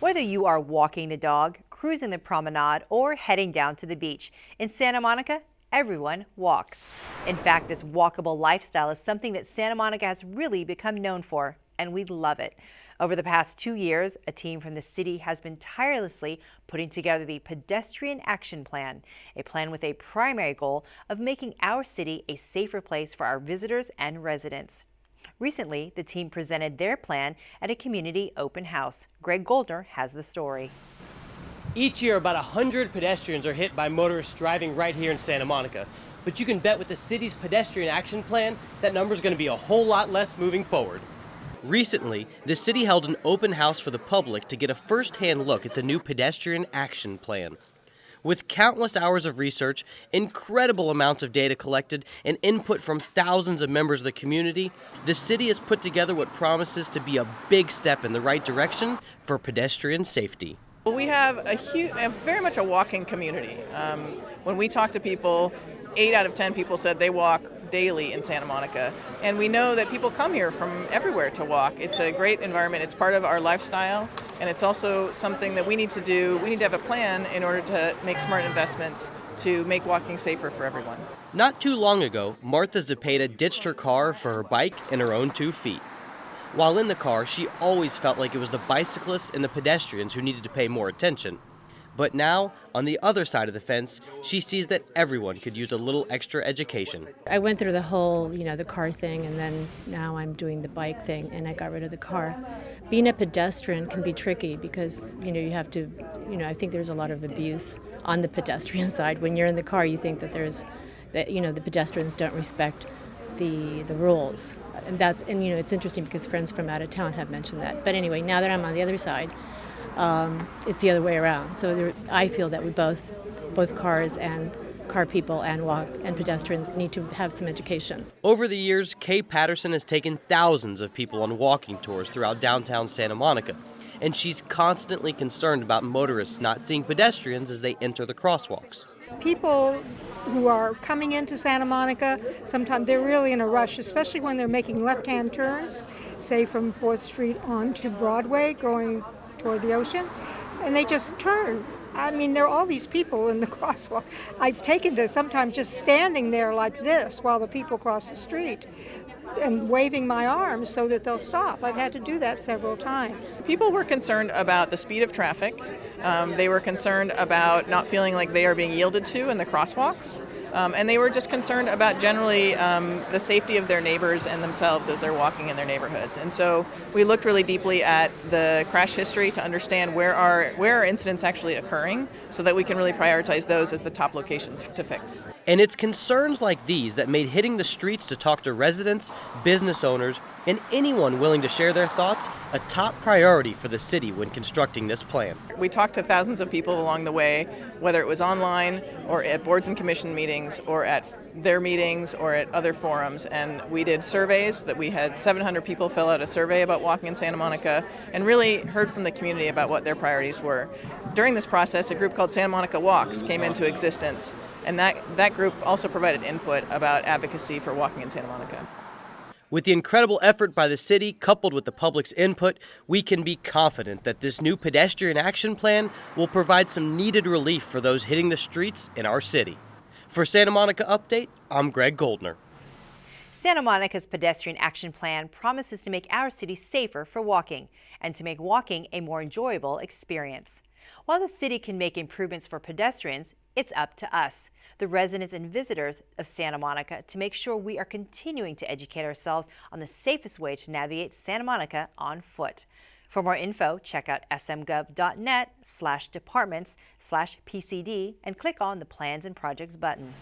Whether you are walking the dog, cruising the promenade, or heading down to the beach, in Santa Monica, everyone walks. In fact, this walkable lifestyle is something that Santa Monica has really become known for, and we love it. Over the past 2 years, a team from the city has been tirelessly putting together the Pedestrian Action Plan, a plan with a primary goal of making our city a safer place for our visitors and residents. Recently, the team presented their plan at a community open house. Goldner has the story. Each year, about 100 pedestrians are hit by motorists driving right here in Santa Monica. But you can bet with the city's Pedestrian Action Plan, that number is going to be a whole lot less moving forward. Recently, the city held an open house for the public to get a first-hand look at the new Pedestrian Action Plan. With countless hours of research, incredible amounts of data collected, and input from thousands of members of the community, the city has put together what promises to be a big step in the right direction for pedestrian safety. Well, we have very much a walking community. When we talk to people, 8 out of 10 people said they walk daily in Santa Monica. And we know that people come here from everywhere to walk. It's a great environment. It's part of our lifestyle. And it's also something that we need to do. We need to have a plan in order to make smart investments to make walking safer for everyone. Not too long ago, Martha Zepeda ditched her car for her bike and her own 2 feet. While in the car, she always felt like it was the bicyclists and the pedestrians who needed to pay more attention. But now, on the other side of the fence, she sees that everyone could use a little extra education. I went through the whole, the car thing, and then now I'm doing the bike thing, and I got rid of the car. Being a pedestrian can be tricky because, you have to, I think there's a lot of abuse on the pedestrian side. When you're in the car, you think that the pedestrians don't respect the rules. And it's interesting because friends from out of town have mentioned that. But anyway, now that I'm on the other side, it's the other way around. So I feel that we both cars and car people and walk and pedestrians need to have some education. Over the years, Patterson has taken thousands of people on walking tours throughout downtown Santa Monica, and she's constantly concerned about motorists not seeing pedestrians as they enter the crosswalks. People who are coming into Santa Monica, sometimes they're really in a rush, especially when they're making left-hand turns, say from 4th Street on to Broadway going toward the ocean, and they just turn. I mean, there are all these people in the crosswalk. I've taken to sometimes just standing there like this while the people cross the street and waving my arms so that they'll stop. I've had to do that several times. People were concerned about the speed of traffic. They were concerned about not feeling like they are being yielded to in the crosswalks. And they were just concerned about generally the safety of their neighbors and themselves as they're walking in their neighborhoods. And so we looked really deeply at the crash history to understand where are incidents actually occurring so that we can really prioritize those as the top locations to fix. And it's concerns like these that made hitting the streets to talk to residents, business owners, and anyone willing to share their thoughts a top priority for the city when constructing this plan. We talked to thousands of people along the way, whether it was online or at boards and commission meetings or at their meetings or at other forums, and we did surveys that we had 700 people fill out a survey about walking in Santa Monica and really heard from the community about what their priorities were. During this process, a group called Santa Monica Walks came into existence, and that group also provided input about advocacy for walking in Santa Monica. With the incredible effort by the city, coupled with the public's input, we can be confident that this new Pedestrian Action Plan will provide some needed relief for those hitting the streets in our city. For Santa Monica Update, I'm Goldner. Santa Monica's Pedestrian Action Plan promises to make our city safer for walking and to make walking a more enjoyable experience. While the city can make improvements for pedestrians, it's up to us, the residents and visitors of Santa Monica, to make sure we are continuing to educate ourselves on the safest way to navigate Santa Monica on foot. For more info, check out smgov.net/departments/PCD and click on the Plans and Projects button.